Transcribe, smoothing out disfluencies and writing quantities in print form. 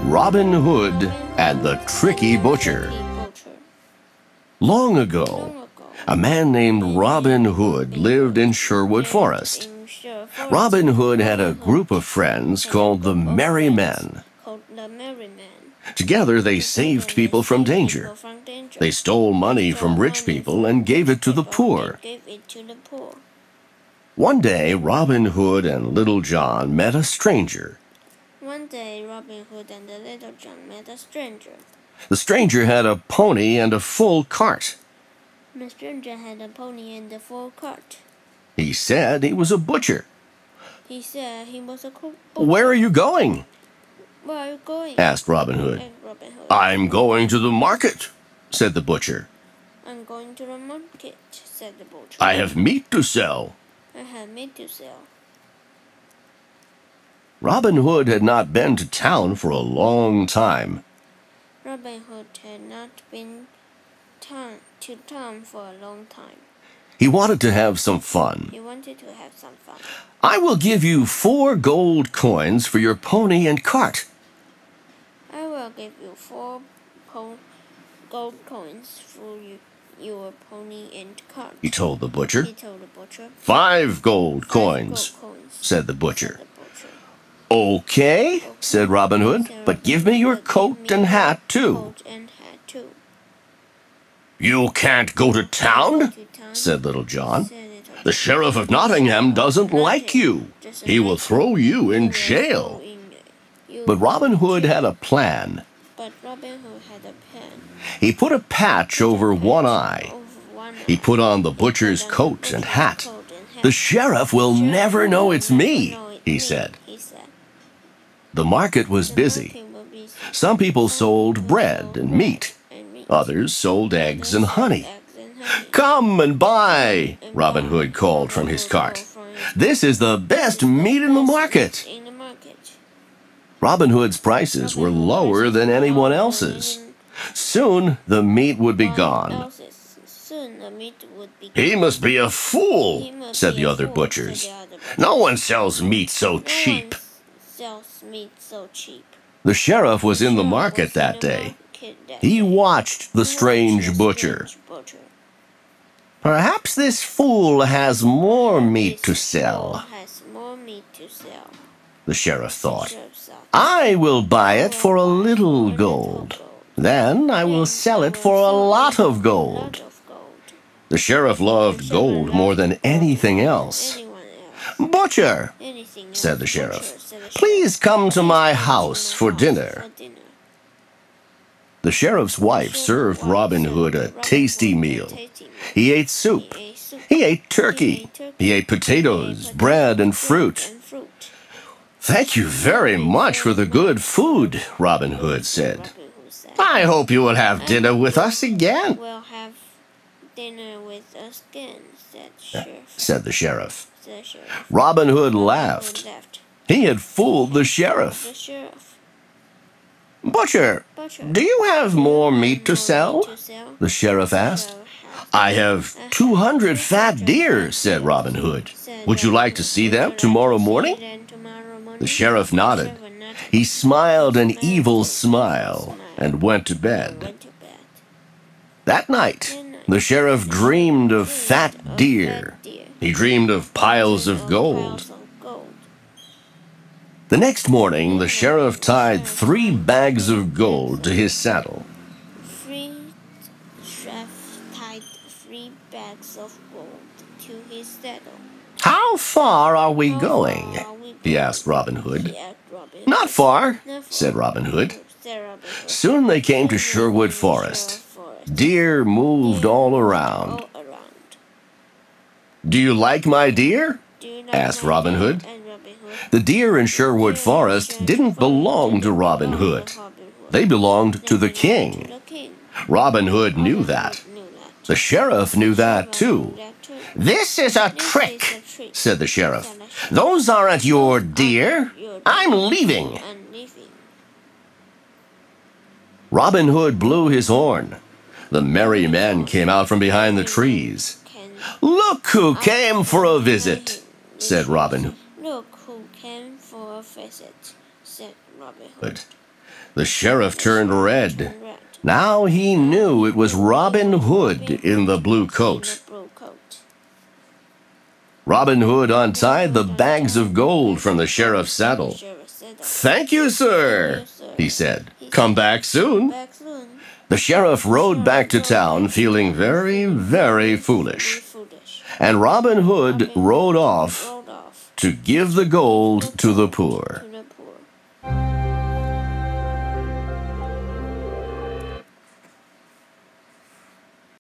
Robin Hood and the Tricky Butcher. Long ago, a man named Robin Hood lived in Sherwood Forest. Robin Hood had a group of friends called the Merry Men. Together, they saved people from danger. They stole money from rich people and gave it to the poor. One day, Robin Hood and Little John met a stranger. The stranger had a pony and a full cart. He said he was a butcher. Where are you going? Asked Robin Hood. I'm going to the market, said the butcher. I'm going to the market, said the butcher. I have meat to sell. Robin Hood had not been to town for a long time. Robin Hood had not been to town for a long time. He wanted to have some fun. I will give you 4 gold coins for your pony and cart. I will give you 4 gold coins for your pony and cart, he told the butcher. 5 gold coins, said the butcher. Okay, said Robin Hood, but give me your coat and hat, too. You can't go to town, said Little John. The Sheriff of Nottingham doesn't like you. He will throw you in jail. But Robin Hood had a plan. He put a patch over one eye. He put on the butcher's coat and hat. The sheriff will never know it's me, he said. The market was busy. Some people sold bread and meat. Others sold eggs and honey. Come and buy, Robin Hood called from his cart. This is the best meat in the market. Robin Hood's prices were lower than anyone else's. Soon the meat would be gone. He must be a fool, said the other butchers. No one sells meat so cheap. The sheriff was in the market that day. He watched the strange butcher. Perhaps this fool has more meat to sell, the sheriff thought. I will buy it for a little gold. Then I will sell it for a lot of gold. The sheriff loved gold more than anything else. Butcher, said the sheriff, please come to my house for dinner. The sheriff's wife served Robin Hood a tasty meal. He ate soup. He ate turkey. He ate potatoes, bread, and fruit. Thank you very much for the good food, Robin Hood said. I hope you will have dinner with us again. We'll have dinner with us again, said the sheriff. Robin Hood laughed. He had fooled the sheriff. Butcher, do you have more meat to sell? The sheriff asked. I have 200 fat deer, said Robin Hood. Would you like to see them tomorrow morning? The sheriff nodded. He smiled an evil smile and went to bed. That night, the sheriff dreamed of fat deer. He dreamed of piles of gold. The next morning, the sheriff tied 3 bags of gold to his saddle. How far are we going? He asked Robin Hood. Not far, said Robin Hood. Soon they came to Sherwood Forest. Deer moved all around. Do you like my deer? Asked Robin Hood. The deer in Sherwood Forest didn't belong to Robin Hood. They belonged to the king. Robin Hood knew that. The sheriff knew that too. This is a trick, said the sheriff. Those aren't your deer. I'm leaving. Robin Hood blew his horn. The merry men came out from behind the trees. Look who came for a visit, said Robin Hood. The sheriff turned red. Now he knew it was Robin Hood in the blue coat. Robin Hood untied the bags of gold from the sheriff's saddle. "Thank you, sir," he said. "Come back soon." The sheriff rode back to town feeling very, very foolish. And Robin Hood rode off to give the gold to the poor.